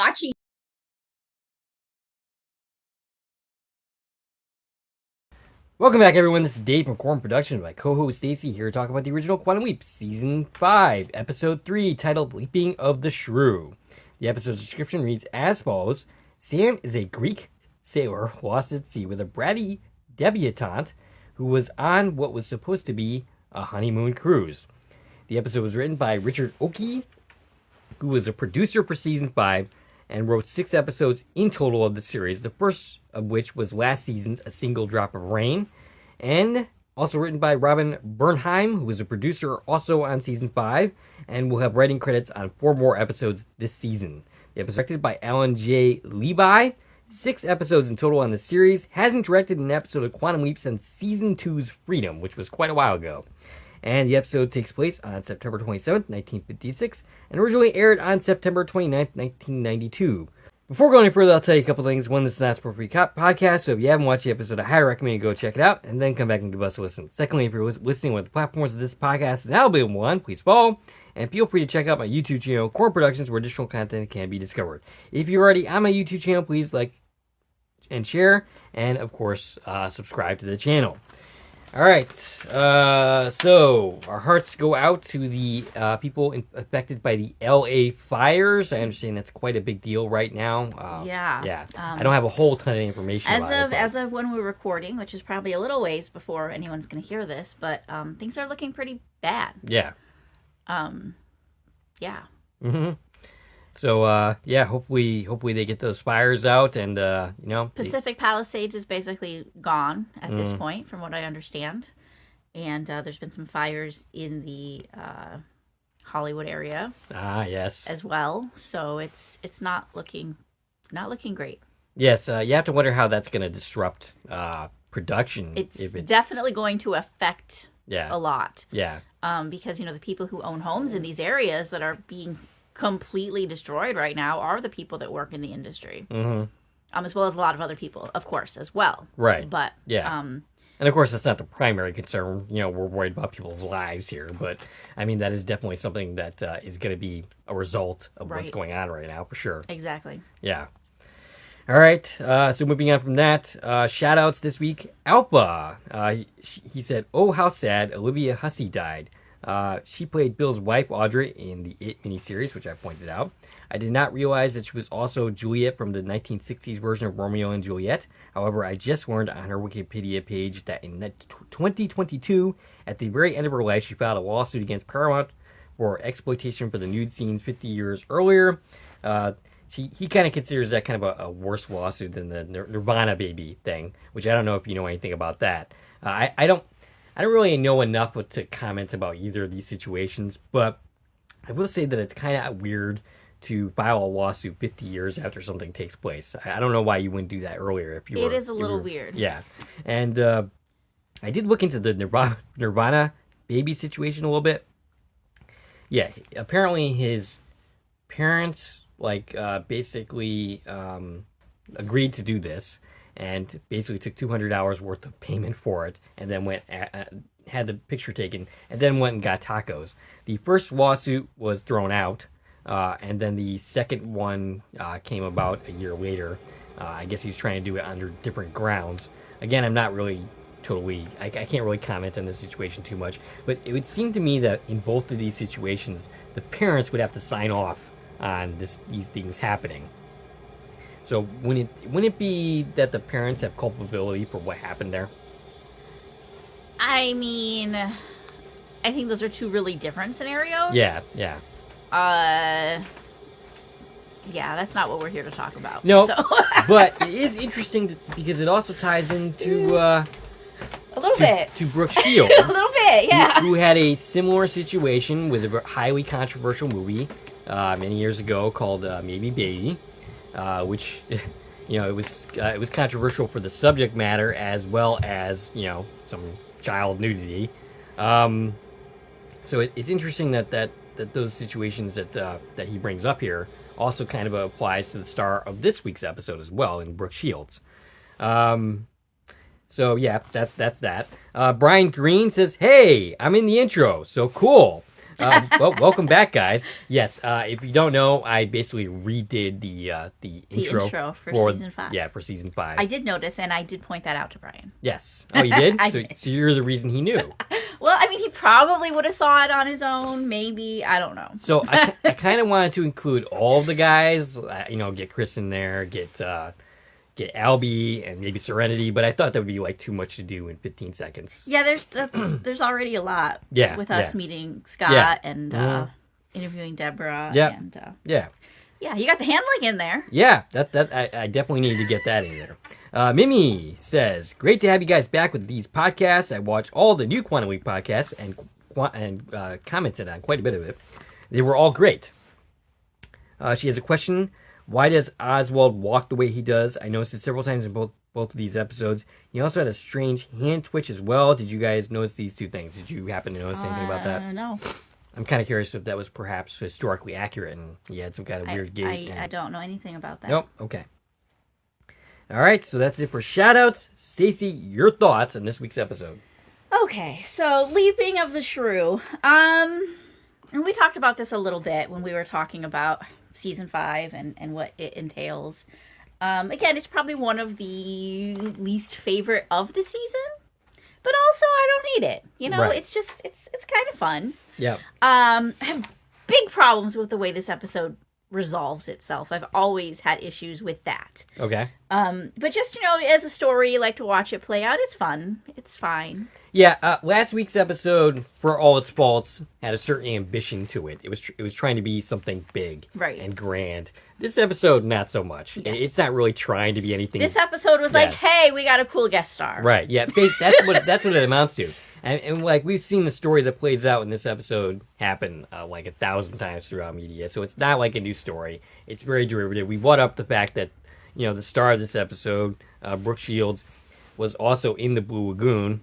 watching. Welcome back, everyone. This is Dave from Corn Production. My co-host Stacie here talking about the original Quantum Leap, Season 5, Episode 3, titled Leaping of the Shrew. The episode's description reads as follows. Sam is a Greek sailor lost at sea with a bratty debutante who was on what was supposed to be a honeymoon cruise. The episode was written by Richard Oakey, who was a producer for Season 5, and wrote 6 episodes in total of the series, the first of which was last season's A Single Drop of Rain, and also written by Robin Bernheim, who was a producer also on Season 5, and will have writing credits on 4 more episodes this season. The episode was directed by Alan J. Levi, 6 episodes in total on the series, hasn't directed an episode of Quantum Leap since Season 2's Freedom, which was quite a while ago. And the episode takes place on September 27th, 1956, and originally aired on September 29th, 1992. Before going any further, I'll tell you a couple things. One, this is not a appropriate podcast, so if you haven't watched the episode, I highly recommend you go check it out, and then come back and give us a listen. Secondly, if you're listening on the platforms of this podcast is now available on, please follow, and feel free to check out my YouTube channel, Corn Productions, where additional content can be discovered. If you're already on my YouTube channel, please like and share, and of course, subscribe to the channel. All right, so our hearts go out to the people affected by the LA fires. I understand that's quite a big deal right now. Yeah. I don't have a whole ton of information as of when we're recording, which is probably a little ways before anyone's going to hear this, but things are looking pretty bad. Yeah. Yeah. Mm-hmm. So, hopefully they get those fires out and, Pacific Palisades is basically gone at this point, from what I understand. And there's been some fires in the Hollywood area. Ah, yes. As well. So it's not looking great. Yes, you have to wonder how that's going to disrupt production. It's definitely going to affect a lot. Yeah. Because, the people who own homes in these areas that are being completely destroyed right now are the people that work in the industry, as well as a lot of other people, of course, as well. Right. But and of course, that's not the primary concern. We're worried about people's lives here, but I mean that is definitely something that is going to be a result of what's going on right now, for sure. Exactly. Yeah. All right. So moving on from that, shout outs this week. Alpa. He said, "Oh, how sad! Olivia Hussey died. She played Bill's wife, Audrey, in the It miniseries, which I pointed out. I did not realize that she was also Juliet from the 1960s version of Romeo and Juliet. However, I just learned on her Wikipedia page that in 2022, at the very end of her life, she filed a lawsuit against Paramount for exploitation for the nude scenes 50 years earlier. He kind of considers that kind of a worse lawsuit than the Nirvana baby thing, which I don't know if you know anything about that. I don't really know enough to comment about either of these situations, but I will say that it's kind of weird to file a lawsuit 50 years after something takes place. I don't know why you wouldn't do that earlier. It is a little weird. Yeah. And I did look into the Nirvana baby situation a little bit. Yeah, apparently his parents basically agreed to do this, and basically took $200 worth of payment for it, and then had the picture taken, and then went and got tacos. The first lawsuit was thrown out, and then the second one came about a year later. I guess he's trying to do it under different grounds. Again, I'm not really I can't really comment on the situation too much, but it would seem to me that in both of these situations, the parents would have to sign off on these things happening. So wouldn't it be that the parents have culpability for what happened there? I mean, I think those are two really different scenarios. Yeah. Yeah, that's not what we're here to talk about. No, so. But it is interesting because it also ties into a little bit to Brooke Shields. A little bit, yeah. Who had a similar situation with a highly controversial movie many years ago called Maybe Baby. Which, it was controversial for the subject matter as well as, some child nudity. So it's interesting that those situations that he brings up here also kind of applies to the star of this week's episode as well, in Brooke Shields. So yeah, that's that. Brian Green says, "Hey, I'm in the intro, so cool." Well, welcome back, guys. Yes, if you don't know, I basically redid the intro for season 5. Yeah, for season 5. I did notice, and I did point that out to Brian. Yes. Oh, you did? I did. So you're the reason he knew. Well, I mean, he probably would have saw it on his own. Maybe. I don't know. So I kind of wanted to include all of the guys. Get Chris in there, get Albie, and maybe Serenity. But I thought that would be like too much to do in 15 seconds. Yeah, there's already a lot. Yeah, with us meeting Scott and interviewing Deborah. Yeah. And, yeah. Yeah, you got the handling in there. Yeah, that I definitely need to get that in there. Mimi says, "Great to have you guys back with these podcasts. I watched all the new Quantum Week podcasts and commented on quite a bit of it. They were all great." She has a question. Why does Oswald walk the way he does? I noticed it several times in both of these episodes. He also had a strange hand twitch as well. Did you guys notice these two things? Did you happen to notice anything about that? No. I'm kind of curious if that was perhaps historically accurate and he had some kind of weird gait. I don't know anything about that. Nope. Okay. All right. So that's it for shoutouts. Stacie, your thoughts on this week's episode? Okay. So Leaping of the Shrew. And we talked about this a little bit when we were talking about season 5 and what it entails. Again, it's probably one of the least favorite of the season, but also I don't hate it. Right. It's just it's kind of fun. Yeah. I have big problems with the way this episode resolves itself. I've always had issues with that. Okay. But just, as a story, you like to watch it play out. It's fun. It's fine. Yeah, last week's episode, for all its faults, had a certain ambition to it. It was trying to be something big and grand. This episode, not so much. Yeah. It's not really trying to be anything. This episode was like, hey, we got a cool guest star. Right, yeah, that's what it amounts to. And like, we've seen the story that plays out in this episode happen like 1,000 times throughout media, so it's not like a new story. It's very derivative. We brought up the fact that, the star of this episode, Brooke Shields, was also in the Blue Lagoon,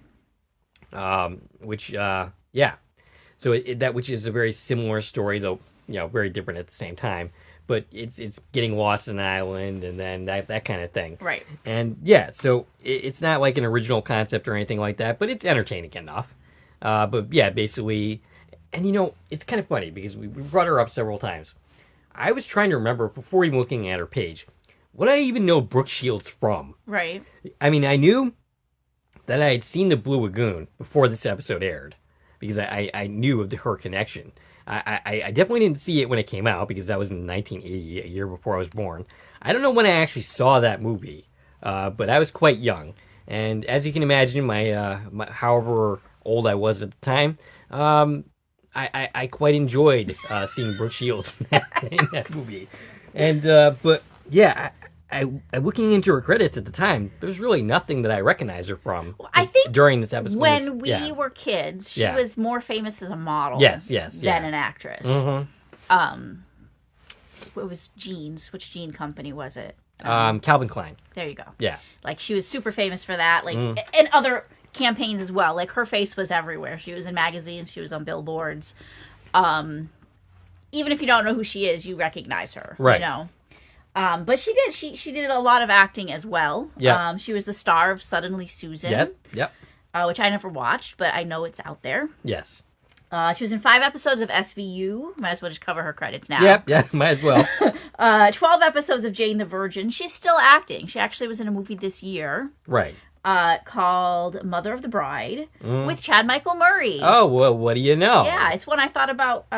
which which is a very similar story, though very different at the same time. But it's getting lost in an island and then that kind of thing. Right. And yeah, so it's not like an original concept or anything like that, but it's entertaining enough. But yeah, basically, and it's kind of funny because we brought her up several times. I was trying to remember before even looking at her page, what did I even know Brooke Shields from? Right. I mean, I knew that I had seen the Blue Lagoon before this episode aired because I knew of her connection. I definitely didn't see it when it came out because that was in 1980, a year before I was born. I don't know when I actually saw that movie, but I was quite young. And as you can imagine, my however old I was at the time, I quite enjoyed seeing Brooke Shields in that movie. And but yeah, I looking into her credits at the time, there's really nothing that I recognize her from. I think during this episode, when we were kids, she was more famous as a model, yes, than an actress. Mm-hmm. What was Jeans? Which jean company was it? Calvin Klein. There you go. Yeah, like she was super famous for that, and other campaigns as well. Like her face was everywhere. She was in magazines. She was on billboards. Even if you don't know who she is, you recognize her. Right. But she did. She did a lot of acting as well. Yeah. She was the star of Suddenly Susan. Yep. Which I never watched, but I know it's out there. Yes. She was in 5 episodes of SVU. Might as well just cover her credits now. Yep. Yes. Might as well. 12 episodes of Jane the Virgin. She's still acting. She actually was in a movie this year. Right. Called Mother of the Bride with Chad Michael Murray. Oh, well, what do you know? Yeah, it's one I thought about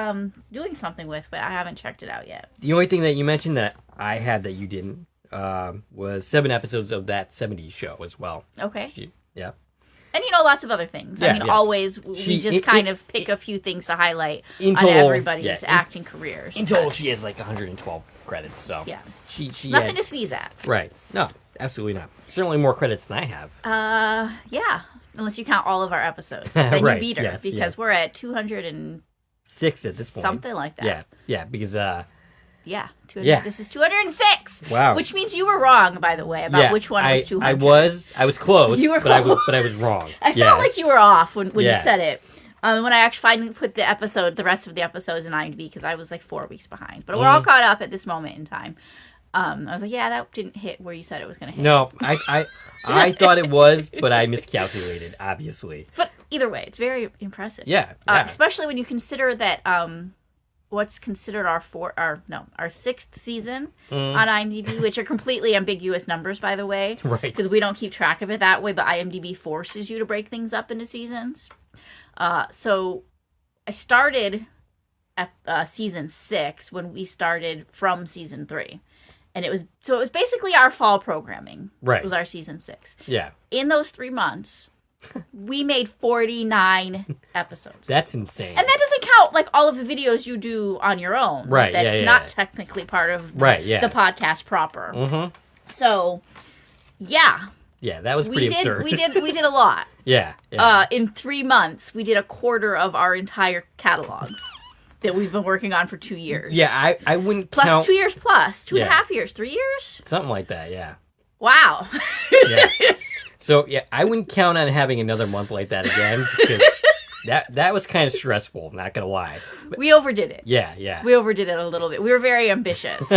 doing something with, but I haven't checked it out yet. The only thing that you mentioned that I had that you didn't was 7 episodes of That 70s Show as well. Okay. Yeah. And, lots of other things. Always we just kind of pick a few things to highlight on everybody's acting careers. In total, she has like 112 credits, so. Yeah. She Nothing to sneeze at. Right. No, absolutely not. Certainly more credits than I have. Yeah. Unless you count all of our episodes. Then right. you beat her because we're at 206 at this point. Something like that. Yeah, because this is 206. Wow. Which means you were wrong, by the way, about which one was 200. I was close. You were close. But I was wrong. I felt like you were off when you said it. When I actually finally put the rest of the episodes in IMDb, because I was like 4 weeks behind. But we're all caught up at this moment in time. I was like, that didn't hit where you said it was going to hit. No, I thought it was, but I miscalculated, obviously. But either way, it's very impressive. Yeah. Especially when you consider that what's considered our sixth season on IMDb, which are completely ambiguous numbers, by the way. Right. Because we don't keep track of it that way, but IMDb forces you to break things up into seasons. So I started at season 6 when we started from season 3. And it was basically our fall programming. Right. It was our season 6. Yeah. In those 3 months, we made 49 episodes. That's insane. And that doesn't count like all of the videos you do on your own. Right. That's not technically part of the podcast proper. Mm-hmm. So, yeah. Yeah, that was pretty absurd. We did a lot. Yeah. In 3 months, we did a quarter of our entire catalog that we've been working on for 2 years. Yeah, I wouldn't plus count... 2 years plus. 2.5 years. 3 years? Something like that, yeah. Wow. Yeah. So, yeah, I wouldn't count on having another month like that again, because that was kind of stressful, not going to lie. But, we overdid it. Yeah. We overdid it a little bit. We were very ambitious.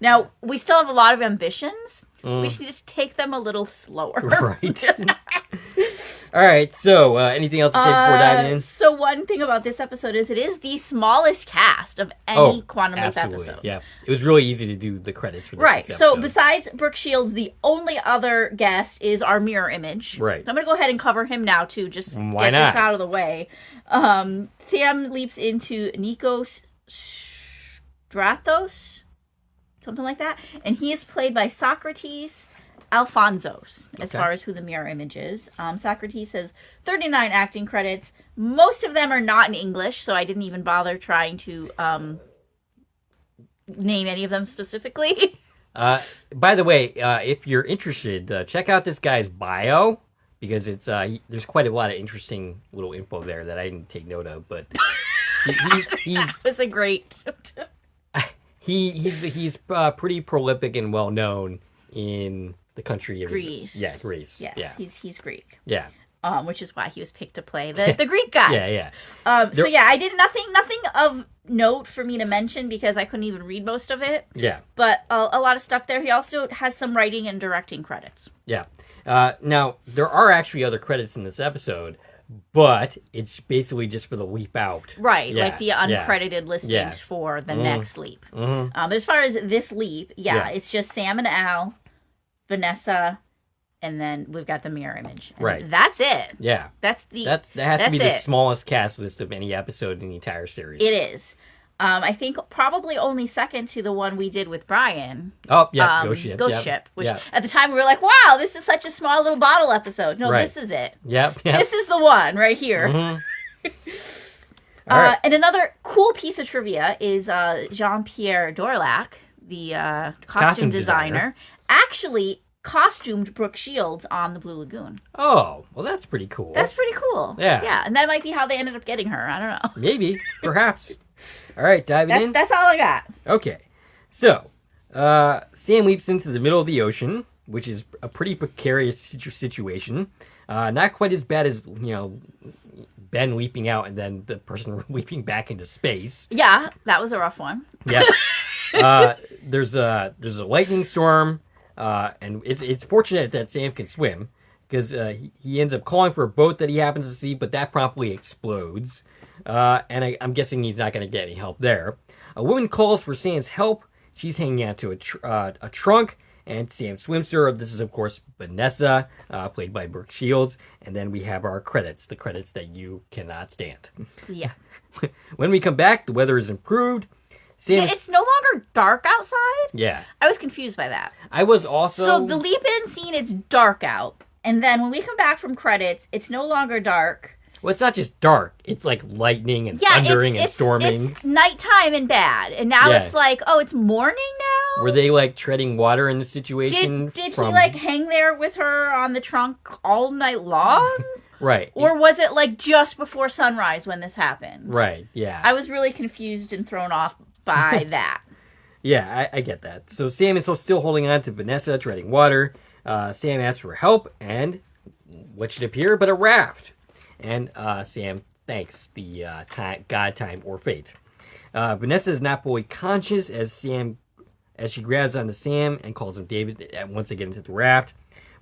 Now, we still have a lot of ambitions. We should just take them a little slower. Right. All right, so anything else to say before diving in? So one thing about this episode is it is the smallest cast of any Quantum Leap episode. Yeah, it was really easy to do the credits for this episode. So besides Brooke Shields, the only other guest is our mirror image. Right. So I'm going to go ahead and cover him now, too, just this out of the way. Sam leaps into Nikos Strathos, something like that, and he is played by Socrates Alfonsos, as far as who the mirror image is. Socrates has 39 acting credits. Most of them are not in English, so I didn't even bother trying to name any of them specifically. By the way, if you're interested, check out this guy's bio, because it's there's quite a lot of interesting little info there that I didn't take note of, but he's It's a great... he's pretty prolific and well known in the country of Greece. Greece. Yes, yeah. he's Greek. Yeah. Which is why he was picked to play the Greek guy. Yeah. So yeah, I did nothing of note for me to mention because I couldn't even read most of it. Yeah. But a lot of stuff there. He also has some writing and directing credits. Yeah. Now, there are actually other credits in this episode, but it's basically just for the leap out. Right, yeah. like the uncredited listings for the next leap. Mm-hmm. But as far as this leap, it's just Sam and Al, Vanessa, and then we've got the mirror image. And right. That's it. Yeah. That has to be the smallest cast list of any episode in the entire series. It is. I think probably only second to the one we did with Brian. Oh, yeah, Ghost Ship. Which at the time we were like, wow, this is such a small little bottle episode. No, this is it. Yep. This is the one right here. Mm-hmm. All right. And another cool piece of trivia is Jean-Pierre Dorlac, the costume designer, actually costumed Brooke Shields on the Blue Lagoon. Oh, well, that's pretty cool. That's pretty cool. Yeah. And that might be how they ended up getting her. I don't know. Maybe. Perhaps. All right, diving in. That's all I got. Okay. So, Sam leaps into the middle of the ocean, which is a pretty precarious situation. Not quite as bad as, Ben leaping out and then the person leaping back into space. Yeah, that was a rough one. Yeah. There's a lightning storm, and it's fortunate that Sam can swim, because he ends up calling for a boat that he happens to see, but that promptly explodes. And I'm guessing he's not going to get any help there. A woman calls for Sam's help. She's hanging out to a trunk, and Sam swims to her. This is, of course, Vanessa, played by Brooke Shields. And then we have our credits, the credits that you cannot stand. Yeah. When we come back, the weather is improved. It's no longer dark outside? Yeah. I was confused by that. I was also... So the leap-in scene, it's dark out. And then when we come back from credits, it's no longer dark. Well, it's not just dark. It's like lightning and thundering and storming. It's nighttime and bad. And now it's like, oh, it's morning now? Were they like treading water in the situation? Did he like hang there with her on the trunk all night long? Right. Or was it like just before sunrise when this happened? Right, yeah. I was really confused and thrown off by that. Yeah, I get that. So Sam is still holding on to Vanessa, treading water. Sam asks for help, and what should appear but a raft? And Sam thanks the God, time, or fate. Vanessa is not fully conscious as she grabs onto Sam and calls him David once they get into the raft.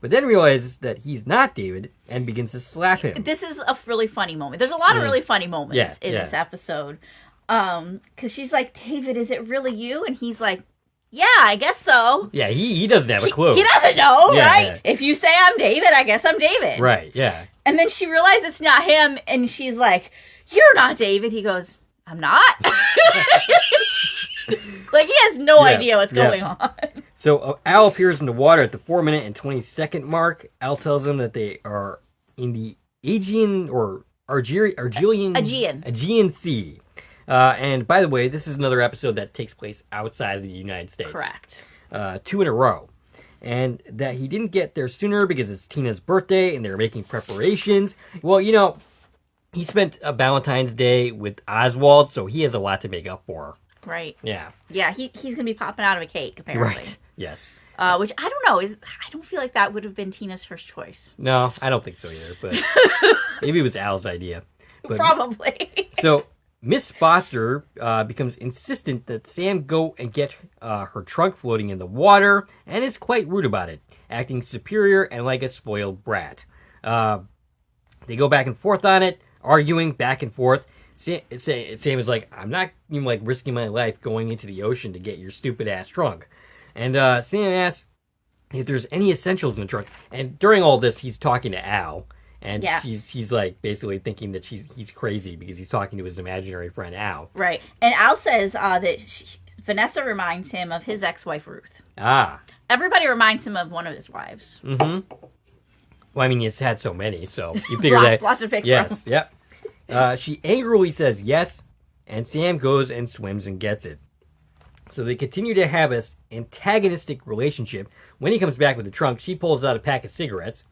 but then realizes that he's not David and begins to slap him. This is a really funny moment. There's a lot of really funny moments in this episode. Because she's like, David, is it really you? And he's like, yeah, I guess so. Yeah, he doesn't have a clue. He doesn't know, right? Yeah. If you say I'm David, I guess I'm David. Right, yeah. And then she realizes it's not him, and she's like, you're not David. He goes, I'm not? Like, he has no idea what's going on. So Al appears in the water at the 4-minute and 20-second mark. Al tells him that they are in the Aegean or Aegean Sea. And by the way, this is another episode that takes place outside of the United States. Correct. 2 in a row. And that he didn't get there sooner because it's Tina's birthday and they're making preparations. Well, you know, he spent a Valentine's Day with Oswald, so he has a lot to make up for. Right. Yeah. Yeah, he's going to be popping out of a cake, apparently. Right. Yes. Which, I don't know. I don't feel like that would have been Tina's first choice. No, I don't think so either. But maybe it was Al's idea. But, probably. So Miss Foster becomes insistent that Sam go and get her trunk floating in the water and is quite rude about it, acting superior and like a spoiled brat. They go back and forth on it, arguing back and forth. Sam is like, I'm not even like risking my life going into the ocean to get your stupid ass trunk. And Sam asks if there's any essentials in the trunk. And during all this, he's talking to Al. And he's like basically thinking that he's crazy because he's talking to his imaginary friend Al. Right. And Al says that Vanessa reminds him of his ex-wife Ruth. Ah. Everybody reminds him of one of his wives. Mm-hmm. Well, I mean, he's had so many, so you figure that... Lots to pick from. Yes, yep. She angrily says yes, and Sam goes and swims and gets it. So they continue to have an antagonistic relationship. When he comes back with the trunk, she pulls out a pack of cigarettes.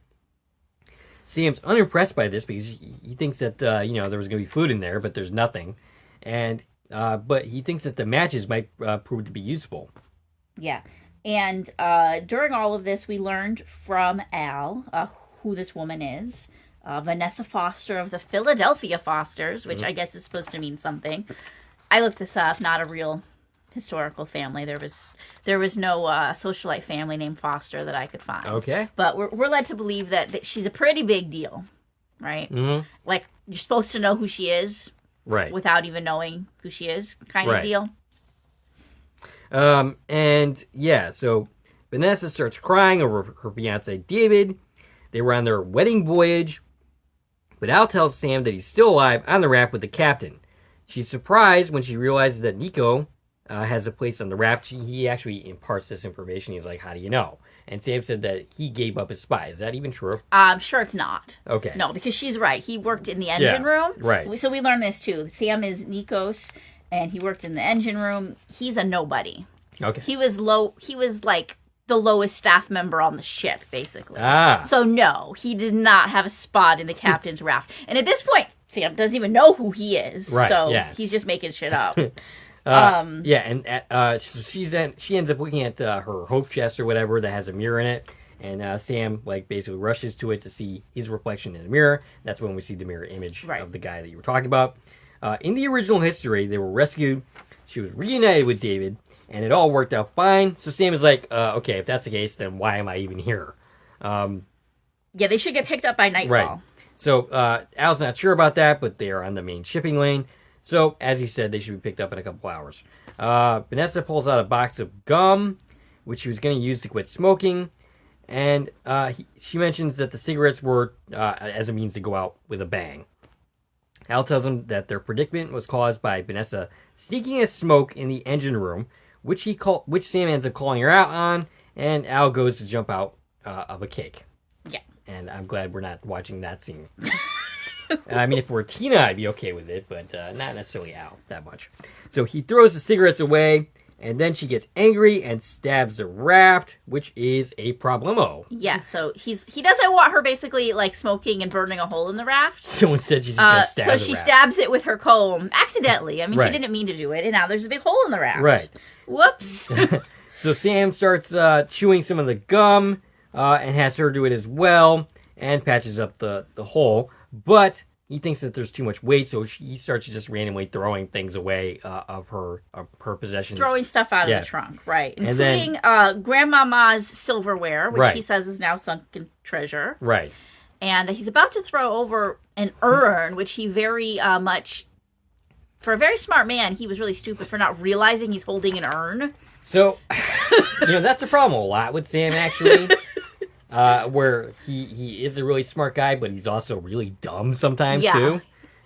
Sam's unimpressed by this because he thinks that there was going to be food in there, but there's nothing. And but he thinks that the matches might prove to be useful. Yeah. And during all of this, we learned from Al who this woman is. Vanessa Foster of the Philadelphia Fosters, which I guess is supposed to mean something. I looked this up, not a real historical family. There was no socialite family named Foster that I could find. Okay. But we're led to believe that she's a pretty big deal, right? Mm-hmm. Like, you're supposed to know who she is, right? Without even knowing who she is, kind of deal. And yeah, so Vanessa starts crying over her fiance David. They were on their wedding voyage, but Al tells Sam that he's still alive on the raft with the captain. She's surprised when she realizes that Nico has a place on the raft. He actually imparts this information. He's like, how do you know? And Sam said that he gave up his spy. Is that even true? I'm sure it's not. Okay. No, because she's right. He worked in the engine room. Right. So we learned this too. Sam is Nikos, and he worked in the engine room. He's a nobody. Okay. He was like the lowest staff member on the ship, basically. Ah. So no, he did not have a spot in the captain's raft. And at this point, Sam doesn't even know who he is. Right. So he's just making shit up. So she ends up looking at her hope chest or whatever that has a mirror in it, and Sam basically rushes to it to see his reflection in the mirror. That's when we see the mirror image of the guy that you were talking about. In the original history, they were rescued. She was reunited with David, and it all worked out fine. So Sam is like, okay, if that's the case, then why am I even here? They should get picked up by nightfall. Right. So Al's not sure about that, but they are on the main shipping lane. So, as you said, they should be picked up in a couple hours. Vanessa pulls out a box of gum, which she was going to use to quit smoking. And she mentions that the cigarettes were as a means to go out with a bang. Al tells him that their predicament was caused by Vanessa sneaking a smoke in the engine room, which Sam ends up calling her out on, and Al goes to jump out of a cake. Yeah. And I'm glad we're not watching that scene. I mean, if it were Tina, I'd be okay with it, but not necessarily Al that much. So he throws the cigarettes away, and then she gets angry and stabs the raft, which is a problemo. Yeah, so he doesn't want her basically smoking and burning a hole in the raft. So instead, she's just gonna stab the raft. So she stabs it with her comb accidentally. I mean, she didn't mean to do it, and now there's a big hole in the raft. Right. Whoops. So Sam starts chewing some of the gum and has her do it as well, and patches up the hole. But he thinks that there's too much weight, so he starts just randomly throwing things away of her possessions. Throwing stuff out of the trunk, right. Including Grandmama's silverware, which he says is now sunken treasure. Right. And he's about to throw over an urn, which he very much... For a very smart man, he was really stupid for not realizing he's holding an urn. So, that's a problem a lot with Sam, actually. Where he is a really smart guy, but he's also really dumb sometimes, too.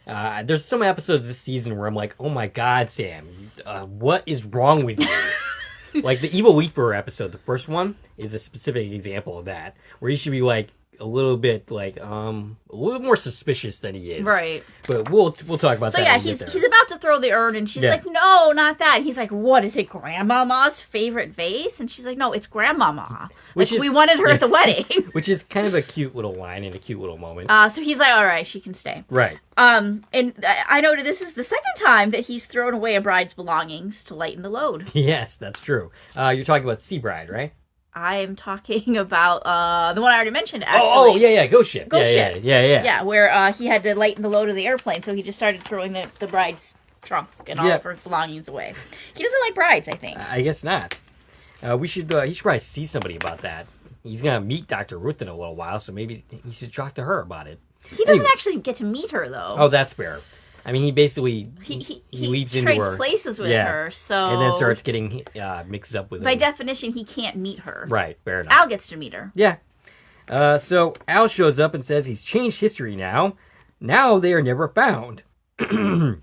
There's some episodes this season where I'm like, oh my god, Sam, what is wrong with you? Like, the Evil Leaper episode, the first one, is a specific example of that. Where he should be, like, a little bit, like, a little more suspicious than he is. Right. But we'll talk about that. So, yeah, he's about to throw the urn, and she's like, no, not that. And he's like, what, is it Grandmama's favorite vase? And she's like, no, it's Grandmama. We wanted her at the wedding. Which is kind of a cute little line and a cute little moment. So he's like, all right, she can stay. Right. And I noted this is the second time that he's thrown away a bride's belongings to lighten the load. Yes, that's true. You're talking about Sea Bride, right? I am talking about the one I already mentioned, actually. Oh, yeah, Ghost Ship. Ghost Ship. Yeah. Yeah, where he had to lighten the load of the airplane, so he just started throwing the bride's trunk and all of her belongings away. He doesn't like brides, I think. I guess not. He should probably see somebody about that. He's going to meet Dr. Ruth in a little while, so maybe he should talk to her about it. He doesn't actually get to meet her, though. Oh, that's fair. I mean, he basically he leaps into her. He trades places with her, so... And then starts getting mixed up with her. By definition, he can't meet her. Right, fair enough. Al gets to meet her. Yeah. So Al shows up and says he's changed history now. Now they are never found. And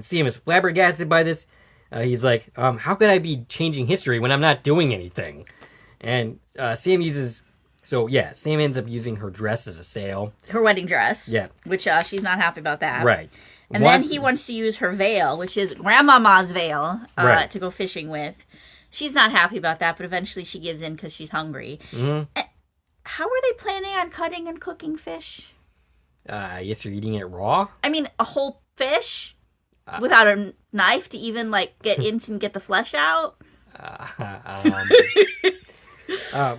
Sam is flabbergasted by this. He's like, how could I be changing history when I'm not doing anything? And Sam uses... So, yeah, Sam ends up using her dress as a sail. Her wedding dress. Yeah. Which she's not happy about that. Right. And then he wants to use her veil, which is Grandmama's veil, to go fishing with. She's not happy about that, but eventually she gives in because she's hungry. Mm-hmm. How are they planning on cutting and cooking fish? I guess they're eating it raw? I mean, a whole fish without a knife to even, get into and get the flesh out?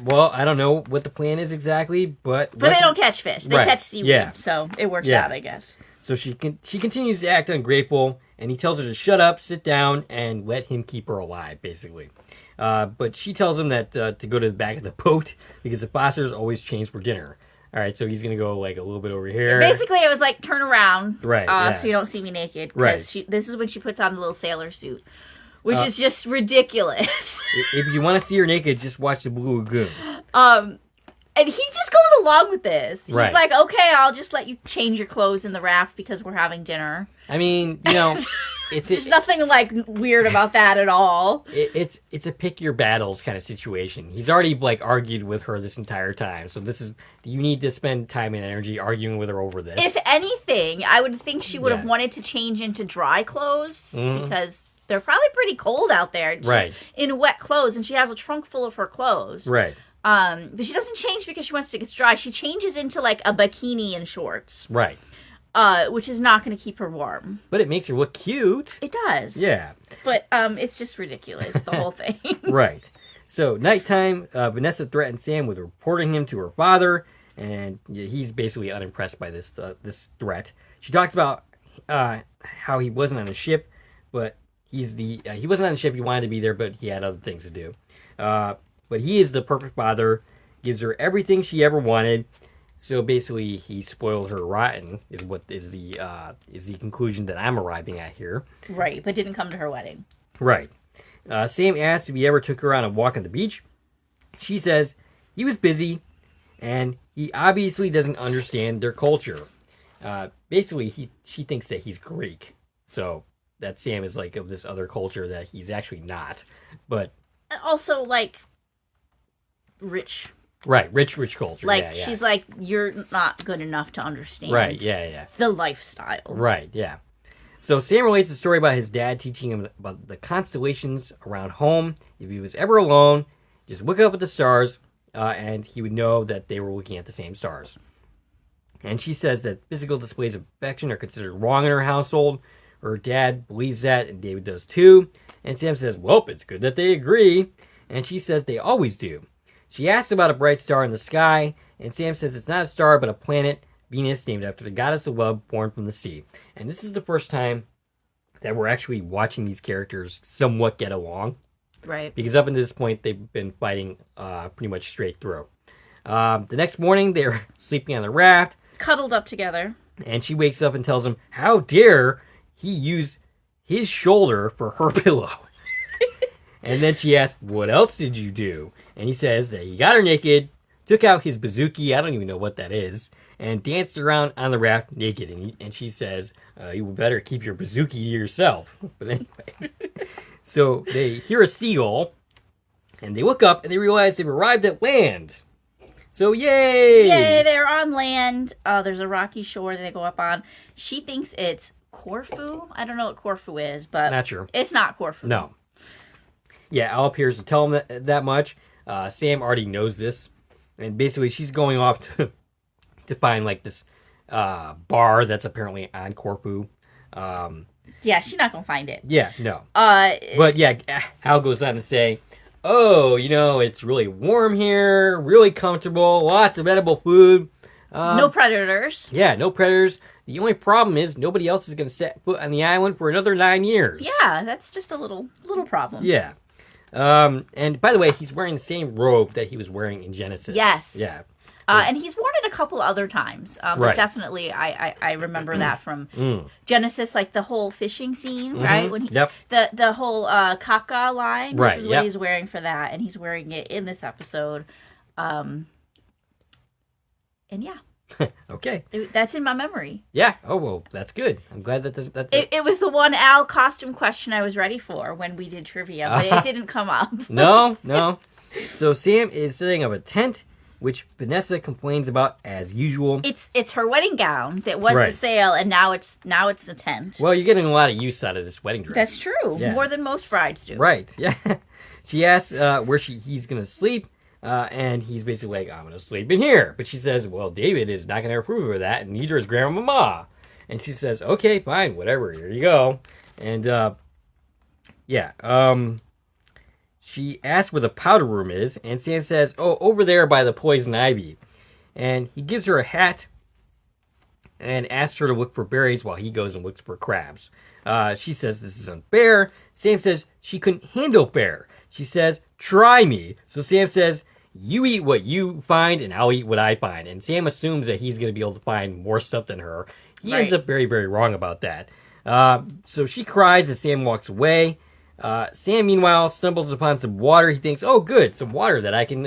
Well, I don't know what the plan is exactly, but they don't catch fish. They catch seaweed, so it works out, I guess. So she continues to act ungrateful, and he tells her to shut up, sit down, and let him keep her alive, basically. But she tells him that to go to the back of the boat because the Fosters always change for dinner. All right, so he's going to go a little bit over here. Basically, it was like, turn around, right? So you don't see me naked. Because this is when she puts on the little sailor suit. Which is just ridiculous. If you want to see her naked, just watch the Blue Lagoon. And he just goes along with this. He's like, okay, I'll just let you change your clothes in the raft because we're having dinner. I mean, there's nothing weird about that at all. It's a pick your battles kind of situation. He's already argued with her this entire time. So do you need to spend time and energy arguing with her over this? If anything, I would think she would have wanted to change into dry clothes because they're probably pretty cold out there. She's in wet clothes, and she has a trunk full of her clothes. Right. But she doesn't change because she wants to get dry. She changes into a bikini and shorts. Right. Which is not going to keep her warm. But it makes her look cute. It does. Yeah. But it's just ridiculous, the whole thing. Right. So, nighttime, Vanessa threatens Sam with reporting him to her father, and he's basically unimpressed by this threat. She talks about how he wasn't on the ship, but he wasn't on the ship, he wanted to be there, but he had other things to do. But he is the perfect father, gives her everything she ever wanted. So basically, he spoiled her rotten, is what is the conclusion that I'm arriving at here. Right, but didn't come to her wedding. Right. Sam asks if he ever took her on a walk on the beach. She says he was busy, and he obviously doesn't understand their culture. Basically, she thinks that he's Greek, so that Sam is of this other culture that he's actually not. But also rich. Right, rich culture. She's like, you're not good enough to understand. Right, yeah. The lifestyle. Right, yeah. So Sam relates a story about his dad teaching him about the constellations around home. If he was ever alone, just look up at the stars, and he would know that they were looking at the same stars. And she says that physical displays of affection are considered wrong in her household. Her dad believes that, and David does too. And Sam says, well, it's good that they agree. And she says they always do. She asks about a bright star in the sky, and Sam says it's not a star but a planet Venus, named after the goddess of love born from the sea. And this is the first time that we're actually watching these characters somewhat get along. Right. Because up until this point, they've been fighting pretty much straight through. The next morning, they're sleeping on the raft. Cuddled up together. And she wakes up and tells him, how dare he use his shoulder for her pillow. And then she asks, what else did you do? And he says that he got her naked, took out his bazooki, I don't even know what that is, and danced around on the raft naked. And she says, you better keep your bazooki to yourself. But anyway, so they hear a seagull, and they look up, and they realize they've arrived at land. So yay! Yay, they're on land. There's a rocky shore that they go up on. She thinks it's Corfu. I don't know what Corfu is, but not sure. It's not Corfu. No. Yeah, Al appears to tell him that much. Sam already knows this. And basically, she's going off to find, like, this bar that's apparently on Corfu. Yeah, she's not going to find it. Yeah, no. But, yeah, Al goes on to say, oh, it's really warm here, really comfortable, lots of edible food. No predators. Yeah, no predators. The only problem is nobody else is going to set foot on the island for another 9 years. Yeah, that's just a little problem. Yeah. And by the way, he's wearing the same robe that he was wearing in Genesis. Yes. Yeah. And he's worn it a couple other times. Right. But definitely, I remember that from Genesis, like the whole fishing scene, right? When he, the whole caca line. Right. This is what he's wearing for that, and he's wearing it in this episode. And yeah. Okay. That's in my memory. Yeah. Oh, well, that's good. I'm glad that that's it was the one Al costume question I was ready for when we did trivia, but it didn't come up. No. So Sam is setting up a tent, which Vanessa complains about as usual. It's her wedding gown that was the sail, and now it's the tent. Well, you're getting a lot of use out of this wedding dress. That's true. Yeah. More than most brides do. Right. Yeah. She asks where he's going to sleep. And he's basically like, I'm going to sleep in here. But she says, well, David is not going to approve of that, and neither is Grandmama. And she says, okay, fine, whatever, here you go. And, she asks where the powder room is, and Sam says, oh, over there by the poison ivy. And he gives her a hat and asks her to look for berries while he goes and looks for crabs. She says this is unfair. Sam says she couldn't handle fair. She says, try me. So Sam says, you eat what you find, and I'll eat what I find. And Sam assumes that he's going to be able to find more stuff than her. He ends up very, very wrong about that. So she cries as Sam walks away. Sam, meanwhile, stumbles upon some water. He thinks, oh, good, some water that I can,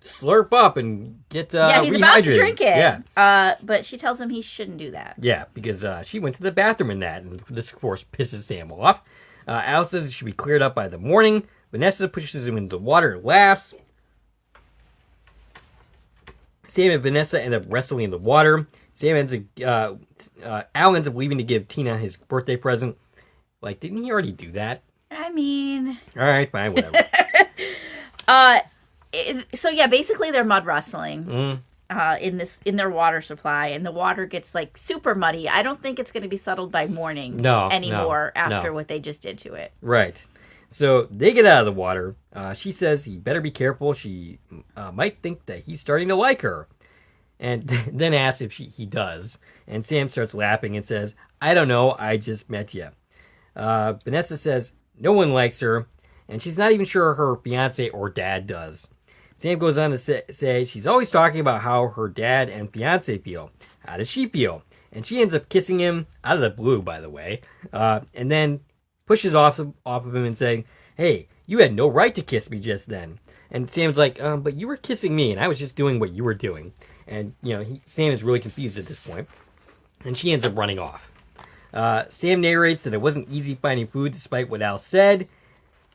slurp up and get he's rehydrated. About to drink it. Yeah. But she tells him he shouldn't do that. Yeah, because she went to the bathroom in that, and this, of course, pisses Sam off. Al says it should be cleared up by the morning. Vanessa pushes him into the water and laughs. Sam and Vanessa end up wrestling in the water. Al ends up leaving to give Tina his birthday present. Like, didn't he already do that? I mean... All right, fine, whatever. So yeah, basically they're mud wrestling in their water supply, and the water gets like super muddy. I don't think it's going to be settled by morning anymore after what they just did to it. Right. So they get out of the water. She says he better be careful. She might think that he's starting to like her. And then asks if he does. And Sam starts laughing and says, I don't know, I just met you. Vanessa says no one likes her. And she's not even sure her fiance or dad does. Sam goes on to say she's always talking about how her dad and fiance feel. How does she feel? And she ends up kissing him out of the blue, by the way. And then pushes off of him and saying, hey, you had no right to kiss me just then. And Sam's like, but you were kissing me, and I was just doing what you were doing. And, Sam is really confused at this point. And she ends up running off. Sam narrates that it wasn't easy finding food despite what Al said.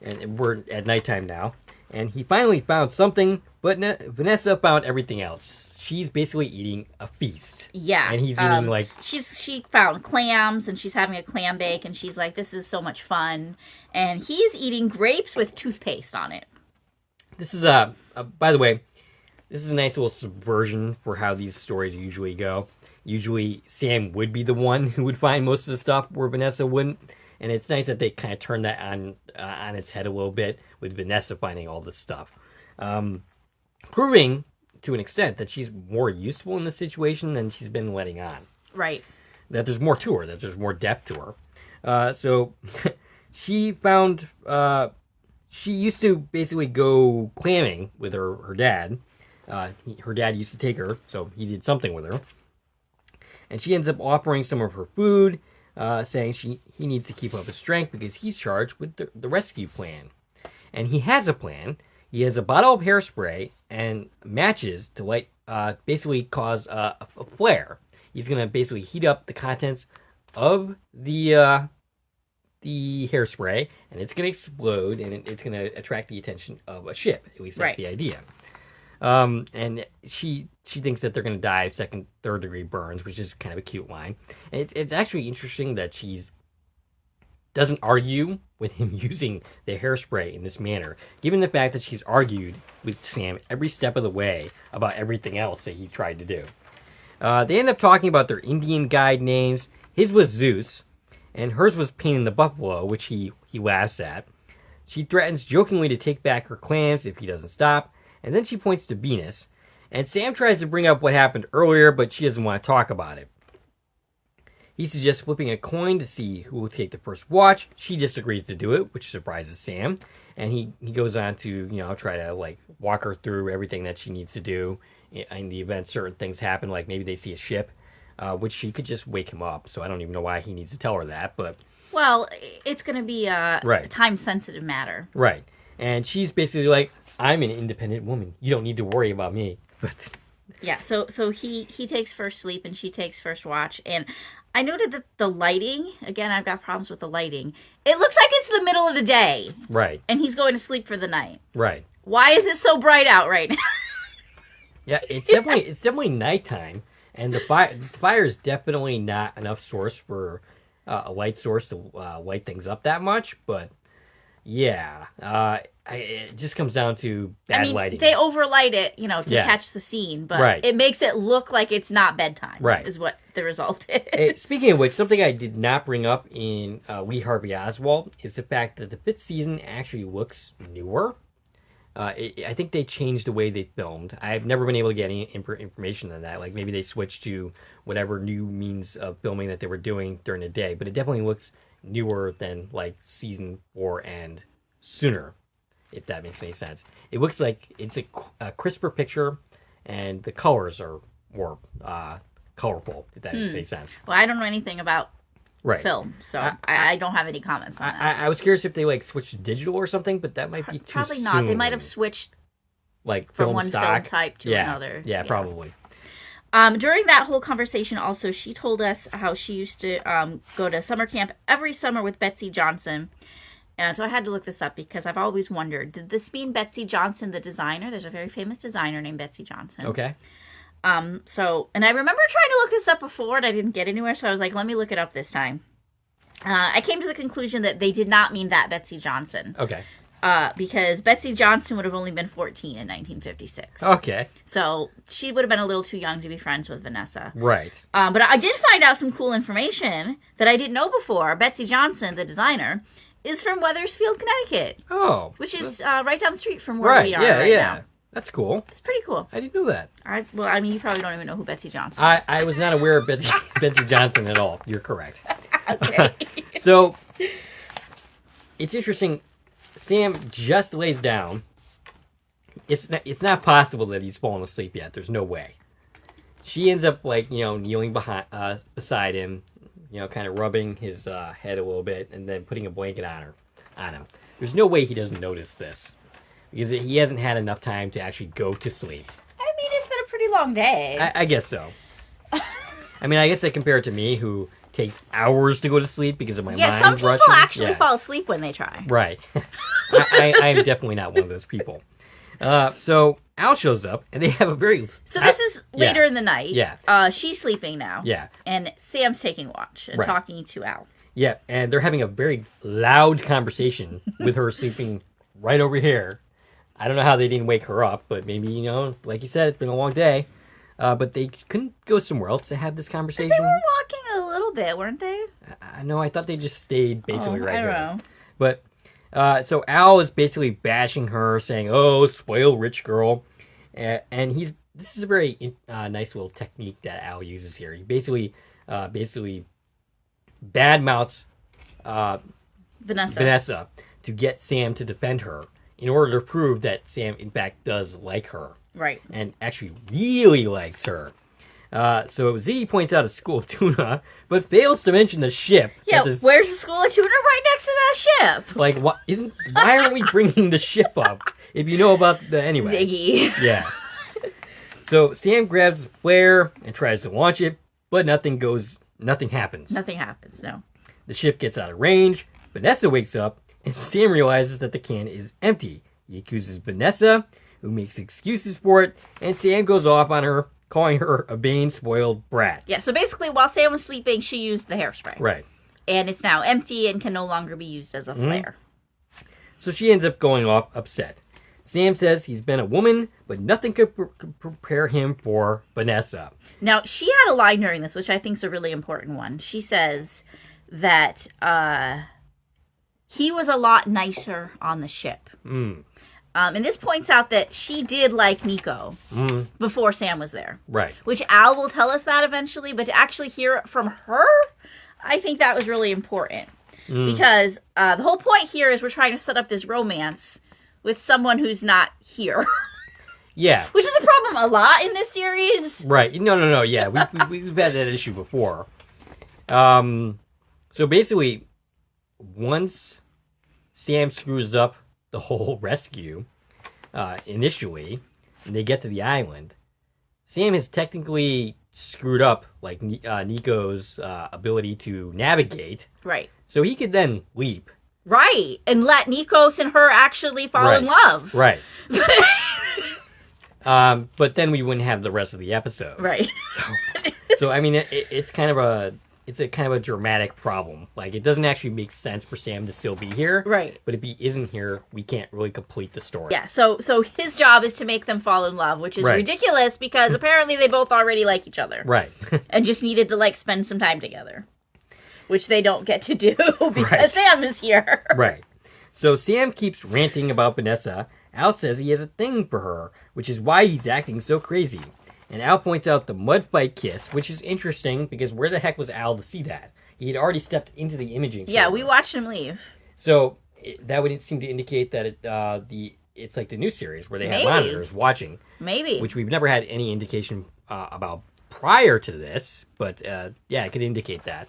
And we're at nighttime now. And he finally found something, but Vanessa found everything else. She's basically eating a feast. Yeah. And he's eating like... She found clams, and she's having a clam bake, and she's like, this is so much fun. And he's eating grapes with toothpaste on it. This is, by the way, this is a nice little subversion for how these stories usually go. Usually Sam would be the one who would find most of the stuff where Vanessa wouldn't. And it's nice that they kind of turn that on its head a little bit with Vanessa finding all this stuff. Proving to an extent that she's more useful in this situation than she's been letting on. Right. That there's more to her, that there's more depth to her. So she found, she used to basically go clamming with her dad. Her dad used to take her, so he did something with her. And she ends up offering some of her food, saying he needs to keep up his strength because he's charged with the rescue plan. And he has a plan. He has a bottle of hairspray and matches to light, basically cause a flare. He's going to basically heat up the contents of the hairspray, and it's going to explode, and it's going to attract the attention of a ship. At least that's the idea. And she thinks that they're going to die of second, third degree burns, which is kind of a cute line. And it's actually interesting that she's doesn't argue with him using the hairspray in this manner, given the fact that she's argued with Sam every step of the way about everything else that he tried to do. They end up talking about their Indian guide names. His was Zeus, and hers was Pain in the Buffalo, which he laughs at. She threatens jokingly to take back her clams if he doesn't stop, and then she points to Venus. And Sam tries to bring up what happened earlier, but she doesn't want to talk about it. He suggests flipping a coin to see who will take the first watch. She just agrees to do it, which surprises Sam. And he goes on to, try to, walk her through everything that she needs to do in the event certain things happen, like maybe they see a ship, which she could just wake him up. So I don't even know why he needs to tell her that, but... Well, it's going to be a time-sensitive matter. Right. And she's basically like, I'm an independent woman. You don't need to worry about me. But... Yeah, so he takes first sleep and she takes first watch, and I noted that the lighting, again, I've got problems with the lighting, it looks like it's the middle of the day. Right. And he's going to sleep for the night. Right. Why is it so bright out right now? Yeah, it's definitely nighttime, and the fire is definitely not enough source for a light source to light things up that much, but yeah, it just comes down to bad lighting. They overlight it, to catch the scene, but it makes it look like it's not bedtime. Right, is what the result is. Speaking of which, something I did not bring up in Lee Harvey Oswald is the fact that the fifth season actually looks newer. I think they changed the way they filmed. I've never been able to get any information on that. Like maybe they switched to whatever new means of filming that they were doing during the day, but it definitely looks newer than like season 4 and sooner, if that makes any sense. It looks like it's a crisper picture, and the colors are more colorful, if that makes any sense. Well, I don't know anything about film, so I don't have any comments on that. I was curious if they switched to digital or something, but that might be too probably soon. Not. They might have switched from film one film type to another. Yeah, probably. During that whole conversation, also, she told us how she used to go to summer camp every summer with Betsy Johnson. And so I had to look this up because I've always wondered, did this mean Betsy Johnson, the designer? There's a very famous designer named Betsy Johnson. Okay. And I remember trying to look this up before and I didn't get anywhere, so I was like, let me look it up this time. I came to the conclusion that they did not mean that Betsy Johnson. Okay. Because Betsy Johnson would have only been 14 in 1956. Okay. So she would have been a little too young to be friends with Vanessa. Right. But I did find out some cool information that I didn't know before. Betsy Johnson, the designer, is from Wethersfield, Connecticut. Oh. Which is right down the street from where we are now. That's cool. It's pretty cool. I didn't know that. You probably don't even know who Betsy Johnson is. I was not aware of Betsy Johnson at all. You're correct. Okay. So, it's interesting. Sam just lays down. It's not possible that he's fallen asleep yet. There's no way. She ends up kneeling beside him, kind of rubbing his head a little bit, and then putting a blanket on him. There's no way he doesn't notice this because he hasn't had enough time to actually go to sleep. I mean, it's been a pretty long day. I guess so. I mean, I guess I compare it to me, who takes hours to go to sleep because of my mind rushing. Yeah, some people actually fall asleep when they try. Right. I am definitely not one of those people. So Al shows up, and they have a very... So this is later in the night. Yeah. She's sleeping now. Yeah. And Sam's taking watch and talking to Al. Yeah, and they're having a very loud conversation with her sleeping right over here. I don't know how they didn't wake her up, but maybe, like you said, it's been a long day. But they couldn't go somewhere else to have this conversation. They were walking a little bit, weren't they? No, I thought they just stayed basically right here. I don't know. But so Al is basically bashing her, saying, "Oh, spoiled rich girl," and he's this is a very nice little technique that Al uses here. He basically badmouths Vanessa to get Sam to defend her in order to prove that Sam, in fact, does like her. Right. And actually really likes her. So Ziggy points out a school of tuna, but fails to mention the ship. Yeah, where's the school of tuna? Right next to that ship. Like, why aren't we bringing the ship up if you know about the anyway? Ziggy. Yeah. So Sam grabs the flare and tries to launch it, but nothing happens. Nothing happens. No. The ship gets out of range. Vanessa wakes up, and Sam realizes that the can is empty. He accuses Vanessa, who makes excuses for it, and Sam goes off on her, calling her a vain, spoiled brat. Yeah, so basically, while Sam was sleeping, she used the hairspray. Right. And it's now empty and can no longer be used as a flare. So she ends up going off upset. Sam says he's been a woman, but nothing could prepare him for Vanessa. Now, she had a line during this, which I think is a really important one. She says that he was a lot nicer on the ship. And this points out that she did like Nico before Sam was there. Right. Which Al will tell us that eventually, but to actually hear it from her, I think that was really important. Because the whole point here is we're trying to set up this romance with someone who's not here. Yeah. Which is a problem a lot in this series. Right. No. Yeah, we've had that issue before. So basically, once Sam screws up the whole rescue initially, and they get to the island, Sam has technically screwed up like Nico's ability to navigate. Right. So he could then leap. Right. And let Nikos and her actually fall in love. Right. But then we wouldn't have the rest of the episode. Right. So I mean, it's kind of a dramatic problem. Like, it doesn't actually make sense for Sam to still be here. Right. But if he isn't here, we can't really complete the story. Yeah, so his job is to make them fall in love, which is ridiculous because apparently they both already like each other. Right. And just needed to, like, spend some time together. Which they don't get to do because Sam is here. Right. So Sam keeps ranting about Vanessa. Al says he has a thing for her, which is why he's acting so crazy. And Al points out the mud fight kiss, which is interesting because where the heck was Al to see that? He had already stepped into the imaging camera. Yeah, we watched him leave. So that would seem to indicate that it's like the new series where they have monitors watching. Maybe. Which we've never had any indication about prior to this, but it could indicate that.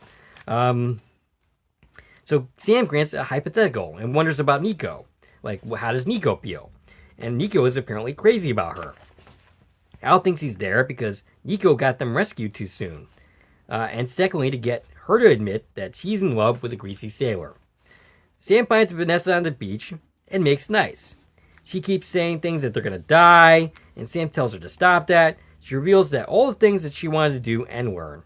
So Sam grants a hypothetical and wonders about Nico. Like, how does Nico feel? And Nico is apparently crazy about her. Al thinks he's there because Nico got them rescued too soon. And secondly, to get her to admit that she's in love with a greasy sailor. Sam finds Vanessa on the beach and makes nice. She keeps saying things that they're going to die, and Sam tells her to stop that. She reveals that all the things that she wanted to do and learn.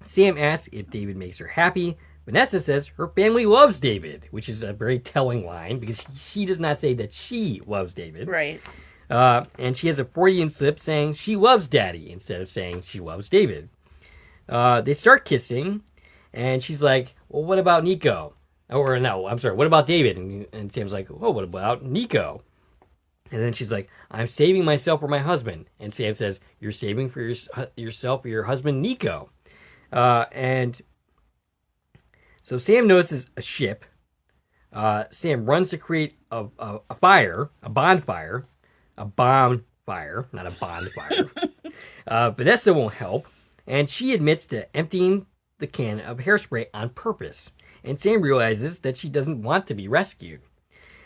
Sam asks if David makes her happy. Vanessa says her family loves David, which is a very telling line because she does not say that she loves David. Right. And she has a Freudian slip saying she loves Daddy instead of saying she loves David. They start kissing, and she's like, well, what about Nico? Or no, I'm sorry, what about David? And Sam's like, oh, what about Nico? And then she's like, I'm saving myself for my husband. And Sam says, you're saving for yourself for your husband, Nico. And so Sam notices a ship. Sam runs to create a bonfire, not a bonfire. Vanessa won't help, and she admits to emptying the can of hairspray on purpose. And Sam realizes that she doesn't want to be rescued.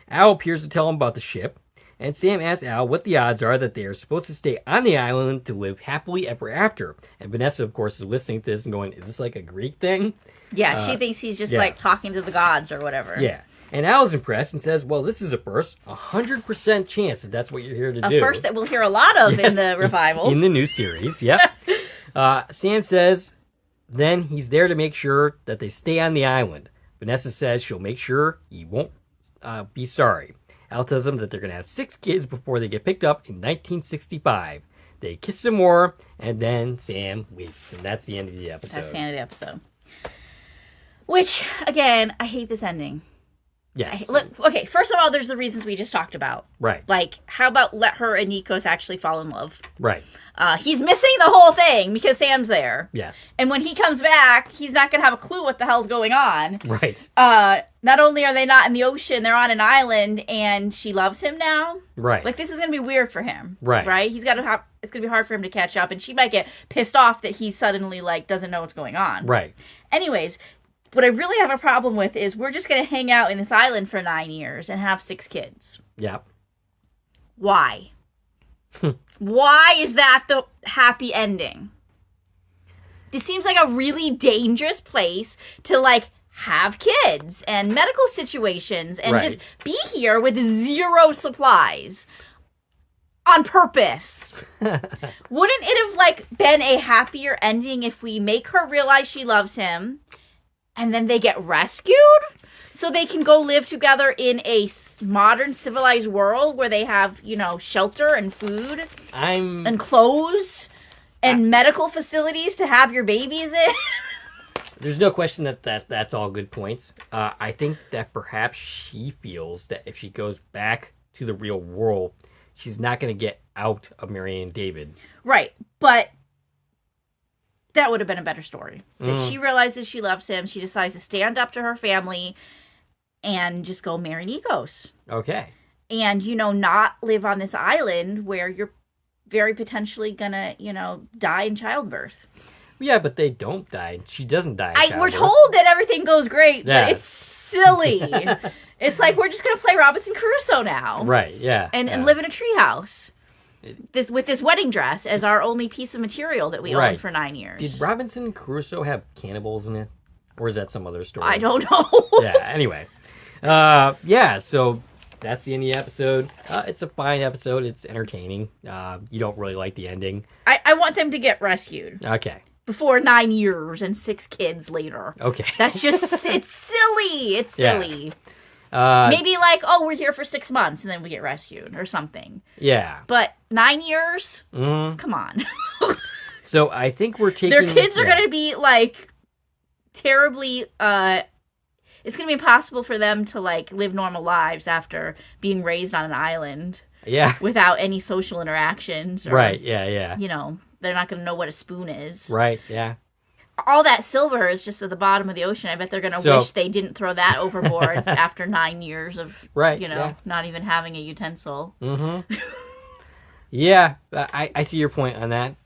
Al appears to tell him about the ship, and Sam asks Al what the odds are that they are supposed to stay on the island to live happily ever after. And Vanessa, of course, is listening to this and going, is this like a Greek thing? Yeah, she thinks he's just like talking to the gods or whatever. Yeah. And Al is impressed and says, well, this is a first, 100% chance that that's what you're here to do. A first that we'll hear a lot of in the revival. In the new series, yep. Sam says then he's there to make sure that they stay on the island. Vanessa says she'll make sure he won't be sorry. Al tells them that they're going to have 6 kids before they get picked up in 1965. They kiss some more, and then Sam leaves. And that's the end of the episode. That's the end of the episode. Which, again, I hate this ending. Yes. Look, okay, first of all, there's the reasons we just talked about. Right. Like, how about let her and Nikos actually fall in love? Right. He's missing the whole thing because Sam's there. Yes. And when he comes back, he's not going to have a clue what the hell's going on. Right. Not only are they not in the ocean, they're on an island, and she loves him now. Right. Like, this is going to be weird for him. Right. Right? It's going to be hard for him to catch up, and she might get pissed off that he suddenly, like, doesn't know what's going on. Right. Anyways, what I really have a problem with is we're just going to hang out in this island for 9 years and have 6 kids. Yeah. Why? Why is that the happy ending? This seems like a really dangerous place to, like, have kids and medical situations and just be here with 0 supplies on purpose. Wouldn't it have, like, been a happier ending if we make her realize she loves him and then they get rescued so they can go live together in a modern civilized world where they have, you know, shelter and food and clothes and medical facilities to have your babies in? There's no question that's all good points. I think that perhaps she feels that if she goes back to the real world, she's not going to get out of Mary and David. Right, but that would have been a better story. If she realizes she loves him, she decides to stand up to her family and just go marry Nikos. Okay. And, you know, not live on this island where you're very potentially going to, you know, die in childbirth. Yeah, but they don't die. She doesn't die. We're told that everything goes great, but it's silly. It's like we're just going to play Robinson Crusoe now. Right, yeah. And live in a treehouse. With this wedding dress as our only piece of material that we owned for 9 years. Did Robinson Crusoe have cannibals in it? Or is that some other story? I don't know. Yeah, anyway. Yeah, so that's the end of the episode. It's a fine episode. It's entertaining. You don't really like the ending. I want them to get rescued. Okay. Before 9 years and 6 kids later. Okay. That's just, it's silly. It's silly. Yeah. Maybe like, oh, we're here for 6 months and then we get rescued or something. Yeah. But 9 years? Come on. So I think we're taking... Their kids are going to be like terribly... it's going to be impossible for them to like live normal lives after being raised on an island. Yeah. Without any social interactions. Or, right, yeah. You know, they're not going to know what a spoon is. Right, yeah. All that silver is just at the bottom of the ocean. I bet they're going to wish they didn't throw that overboard after 9 years of, not even having a utensil. Mm-hmm. Yeah, I see your point on that.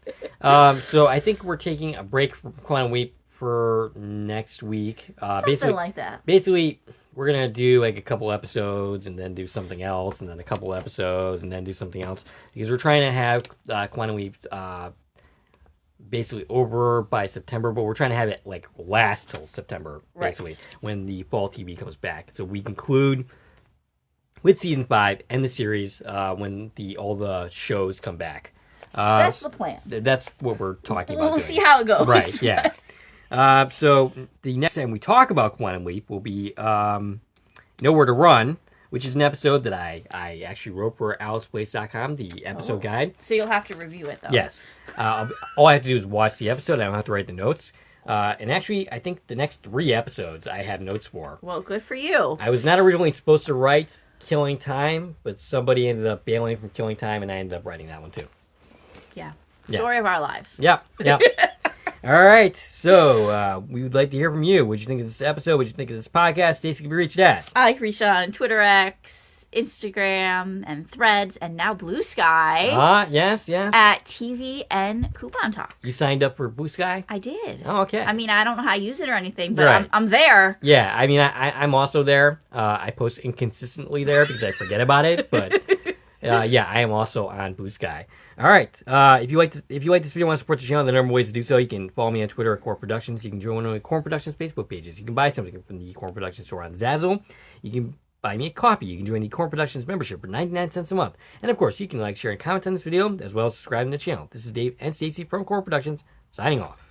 So I think we're taking a break from Quantum Leap for next week. Something like that. Basically, we're going to do like a couple episodes and then do something else and then a couple episodes and then do something else. Because we're trying to have Quantum Leap basically over by September, but we're trying to have it like last till September, basically, when the fall TV comes back. So we conclude with season 5 and the series when all the shows come back. That's the plan. That's what we're talking about. We'll see how it goes. Right, yeah. So the next time we talk about Quantum Leap will be Nowhere to Run, which is an episode that I actually wrote for AlexPlace.com, the episode guide. So you'll have to review it, though. Yes. All I have to do is watch the episode. I don't have to write the notes. And actually, I think the next 3 episodes I have notes for. Well, good for you. I was not originally supposed to write Killing Time, but somebody ended up bailing from Killing Time, and I ended up writing that one, too. Yeah. Story of our lives. Yeah. All right, so we would like to hear from you. What did you think of this episode? What did you think of this podcast? Stacie can be reached at. I can reach on Twitter X, Instagram, and Threads, and now Blue Sky. Yes. At TVN Coupon Talk. You signed up for Blue Sky? I did. Oh, okay. I mean, I don't know how to use it or anything, but I'm there. Yeah, I mean, I'm also there. I post inconsistently there because I forget about it, but yeah, I am also on Blue Sky. All right. If you like this video and want to support the channel, the number of ways to do so. You can follow me on Twitter at Core Productions. You can join one of the Core Productions Facebook pages. You can buy something from the Core Productions store on Zazzle. You can buy me a coffee. You can join the Core Productions membership for 99 cents a month. And of course, you can like, share, and comment on this video, as well as subscribe to the channel. This is Dave and Stacie from Core Productions, signing off.